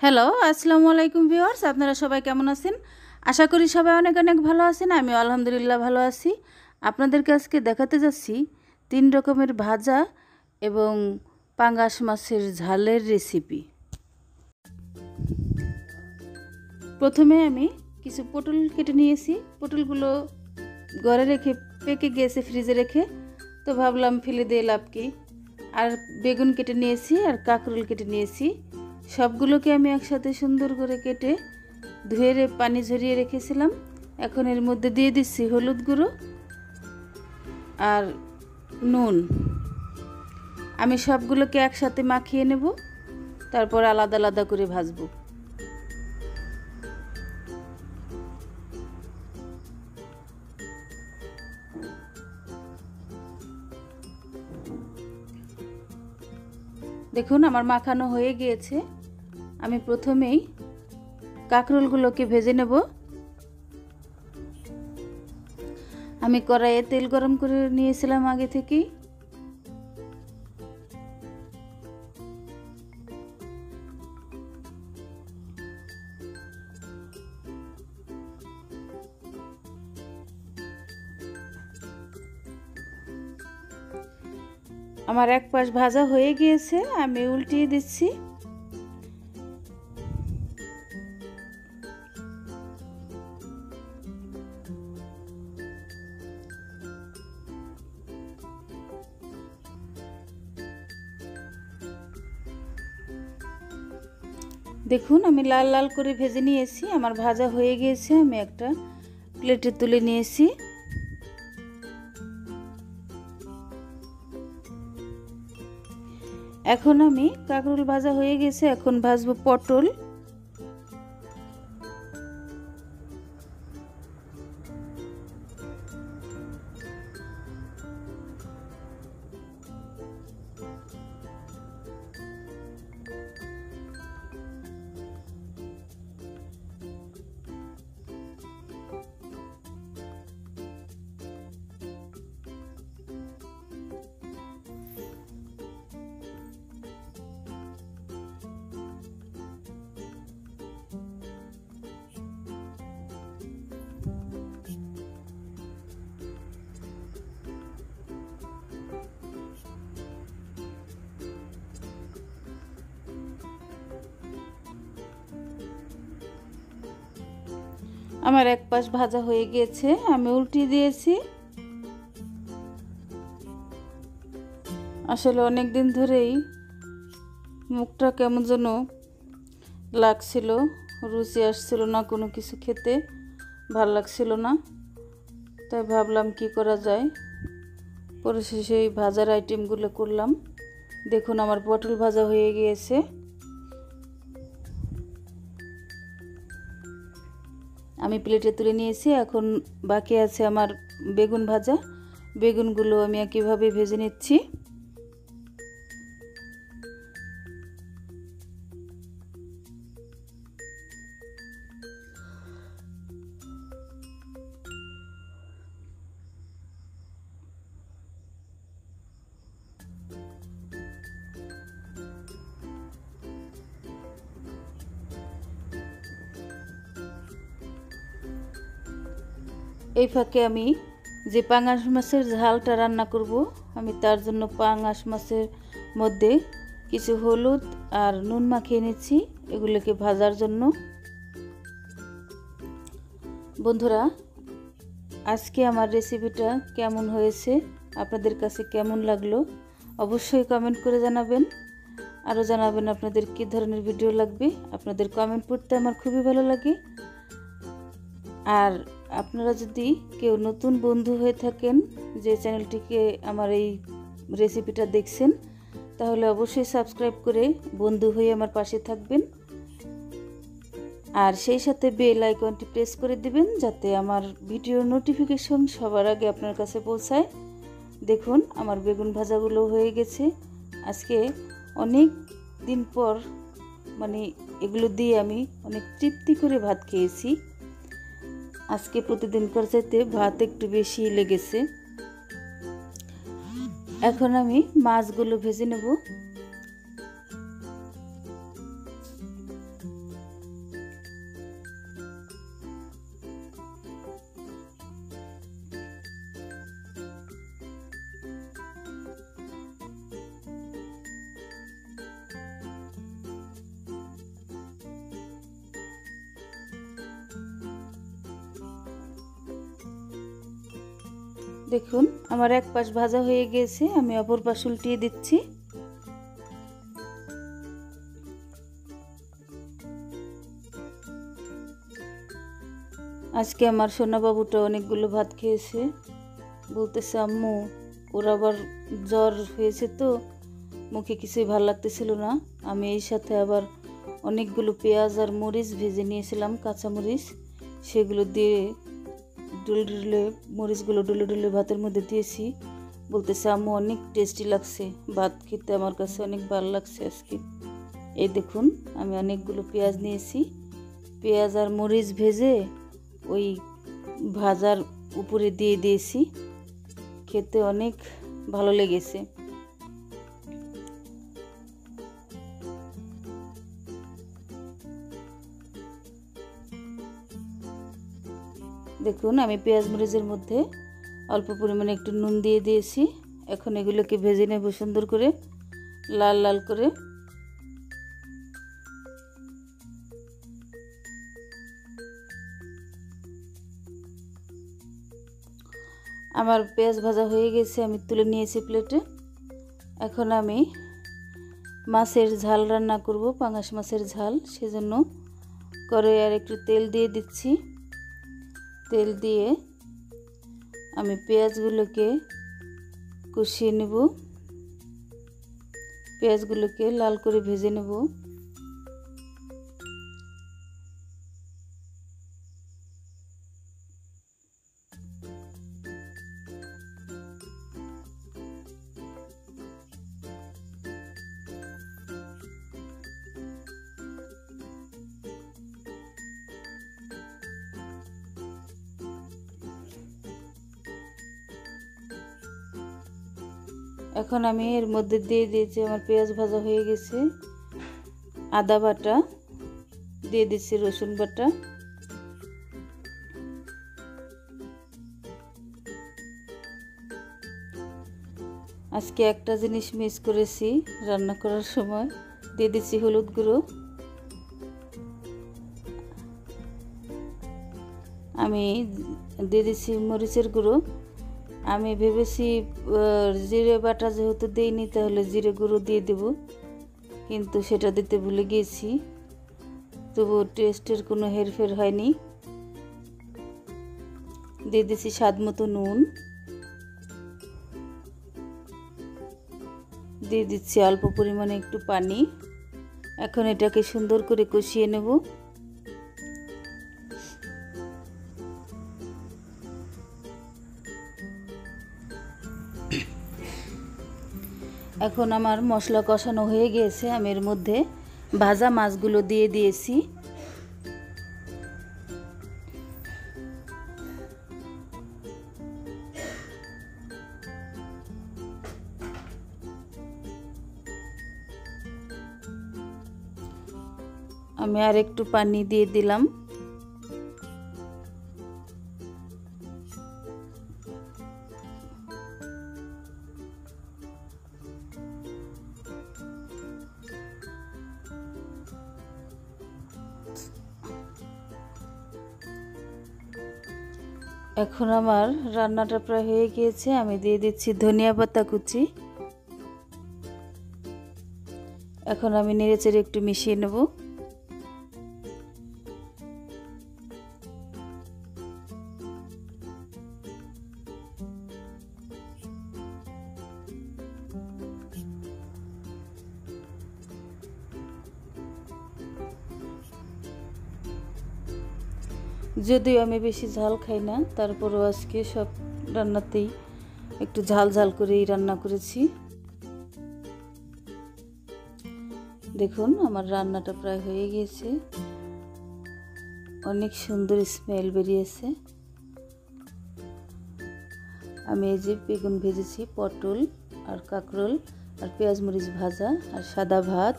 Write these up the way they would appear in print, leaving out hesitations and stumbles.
Hello, আসসালামু আলাইকুম viewers. আপনারা সবাই কেমন আছেন? আশা করি সবাই অনেক অনেক ভালো আছেন। আমিও আলহামদুলিল্লাহ ভালো আছি। আপনাদেরকে আজকে দেখাতে যাচ্ছি 3 রকমের ভাজা এবং পাঙ্গাস মাছের ঝালের রেসিপি। প্রথমে আমি কিছু পটল কেটে নিয়েছি। পটলগুলো ঘরে রেখে পেকে গিয়েছে ফ্রিজে রেখে, তো ভাবলাম ফেলে দিয়ে লাভ কি। আর বেগুন কেটে নিয়েছি আর কাঁকরোল কেটে নিয়েছি। সবগুলোকে আমি একসাথে সুন্দর করে কেটে ধুয়ে পানি ঝরিয়ে রেখেছিলাম। এখন এর মধ্যে দিয়ে দিচ্ছি হলুদ গুঁড়ো আর নুন। আমি সবগুলোকে একসাথে মাখিয়ে নেব, তারপর আলাদা আলাদা করে ভাজবো। দেখুন আমার মাখানো হয়ে গিয়েছে। আমি প্রথমেই কাঁকরোলগুলোকে ভেজে নেব। আমি কড়াইয়ে তেল গরম করে নিয়েছিলাম আগে থেকেই। আমার এক পাশ ভাজা হয়ে গিয়েছে, আমি উল্টিয়ে দিচ্ছি। দেখুন আমি লাল লাল করে ভেজে নিয়েছি। আমার ভাজা হয়ে গিয়েছে, আমি একটা প্লেটে তুলে নিয়েছি। এখন আমি কাঁকরোল ভাজা হয়ে গেছে, এখন ভাজবো পটল। আমার এক পাশ ভাজা হয়ে গিয়েছে, আমি উল্টিয়ে দিয়েছি। আসলে অনেক দিন ধরেই মুখটা কেমন যেন লাগছিল, রুচি আসছিল না, কোনো কিছু খেতে ভাল লাগছিল না। তাই ভাবলাম কি করা যায়। পরিশেষে এই ভাজার আইটেমগুলো করলাম। দেখুন আমার পটল ভাজা হয়ে গিয়েছে। আমি প্লেটে তুলে নিয়েছি। এখন বাকি আছে আমার বেগুন ভাজা। বেগুনগুলো আমি একইভাবে ভেজে নিচ্ছি। এই ফাঁকে আমি যে পাঙ্গাস মাছের ঝালটা রান্না করব, আমি তার জন্য পাঙ্গাস মাছের মধ্যে কিছু হলুদ আর নুন মাখিয়ে নিচ্ছি এগুলোকে ভাজার জন্য। বন্ধুরা, আজকে আমার রেসিপিটা কেমন হয়েছে, আপনাদের কাছে কেমন লাগলো অবশ্যই কমেন্ট করে জানাবেন। আরও জানাবেন আপনাদের কী ধরনের ভিডিও লাগবে। আপনাদের কমেন্ট পড়তে আমার খুবই ভালো লাগে। আর আপনারা যদি কেউ নতুন বন্ধু হয়ে থাকেন, যে চ্যানেলটিকে আমার এই রেসিপিটা দেখছেন, তাহলে অবশ্যই সাবস্ক্রাইব করে বন্ধু হয়ে আমার পাশে থাকবেন। আর সেই সাথে বেল আইকনটি প্রেস করে দিবেন, যাতে আমার ভিডিওর নোটিফিকেশন সবার আগে আপনার কাছে পৌঁছায়। দেখুন আমার বেগুন ভাজাগুলো হয়ে গেছে। আজকে অনেক দিন পর এগুলো দিয়ে আমি অনেক তৃপ্তি করে ভাত খেয়েছি। আজকে প্রতিদিনকার চাইতে ভাত একটু বেশি লেগেছে। এখন আমি মাছগুলো ভেজে নেব। দেখুন আমার এক পাশ ভাজা হয়ে গেছে, আমি অপর পাশ উল্টিয়ে দিচ্ছি। আজকে আমার সোনা বাবুটা অনেকগুলো ভাত খেয়েছে, বলতেছে আম্মু ওর আবার জ্বর হয়েছে তো মুখে কিছুই ভালো লাগতেছিল না। আমি এই সাথে আবার অনেকগুলো পেঁয়াজ আর মরিচ ভেজে নিয়েছিলাম, কাঁচা মরিচ, সেগুলো দিয়ে ডুলে ডুলে মরিচগুলো ডুলে ডুলে ভাতের মধ্যে দিয়েছি। বলতেছে আম্মু অনেক টেস্টি লাগছে, ভাত খেতে আমার কাছে অনেক ভালো লাগছে আজকে। এই দেখুন আমি অনেকগুলো পেঁয়াজ নিয়েছি, পেঁয়াজ আর মরিচ ভেজে ওই ভাজার উপরে দিয়ে দিয়েছি, খেতে অনেক ভালো লেগেছে। দেখুন আমি পেঁয়াজ মরিচের মধ্যে অল্প পরিমাণে একটু নুন দিয়ে দিয়েছি। এখন এগুলোকে ভেজে নেব সুন্দর করে, লাল লাল করে। আমার পেঁয়াজ ভাজা হয়ে গেছে, আমি তুলে নিয়েছি প্লেটে। এখন আমি মাছের ঝাল রান্না করব, পাঙাশ মাছের ঝাল। সেজন্য কড়াইয়ে আর একটু তেল দিয়ে দিচ্ছি। তেল দিয়ে আমি পেঁয়াজগুলোকে কষিয়ে নেব, পেঁয়াজগুলোকে লাল করে ভেজে নেব। এখন আমি এর মধ্যে দিয়ে দিয়েছি, আমার পেঁয়াজ ভাজা হয়ে গেছে, আদা বাটা দিয়ে দিচ্ছি, রসুন বাটা, আজকে একটা জিনিস মিস করেছি রান্না করার সময়, দিয়ে দিচ্ছি হলুদ গুঁড়ো। আমি দিয়ে দিচ্ছি মরিচের গুঁড়ো। আমি ভেবেছি জিরে বাটা যেহেতু দিইনি তাহলে জিরে গুঁড়ো দিয়ে দেব, কিন্তু সেটা দিতে ভুলে গিয়েছি। তবু টেস্টের কোনো হেরফের হয়নি। দিয়ে দিচ্ছি স্বাদ মতো নুন, দিয়ে দিচ্ছি অল্প পরিমাণে একটু পানি। এখন এটাকে সুন্দর করে কষিয়ে নেব। এখন আমার মশলা কষানো হয়ে গিয়েছে, আমি এর মধ্যে ভাজা মাছগুলো দিয়ে দিয়েছি। আমি আর একটু পানি দিয়ে দিলাম। এখন আমার রান্নাটা প্রায় হয়ে গিয়েছে, আমি দিয়ে দিচ্ছি ধনিয়া পাতা কুচি। এখন আমি নেড়েচেড়ে একটু মিশিয়ে নেব। যদিও আমি বেশি ঝাল খাই না, তারপরও আজকে সব রান্নাতেই একটু ঝাল ঝাল করেই রান্না করেছি। দেখুন আমার রান্নাটা প্রায় হয়ে গিয়েছে, অনেক সুন্দর স্মেল বেরিয়েছে। আমি এই যে বেগুন ভেজেছি, পটল আর কাঁকরোল আর পেঁয়াজ মরিচ ভাজা আর সাদা ভাত,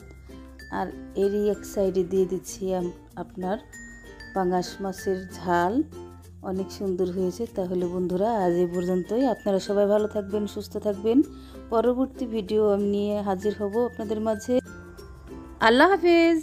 আর এরই এক সাইডে দিয়ে দিচ্ছি আপনার পাঙাশ মাছের ঝাল। অনেক সুন্দর হয়েছে। তাহলে বন্ধুরা আজ এই পর্যন্তই। আপনারা সবাই ভালো থাকবেন, সুস্থ থাকবেন। পরবর্তী ভিডিও আমি নিয়ে হাজির হব আপনাদের মাঝে। আল্লাহ হাফেজ।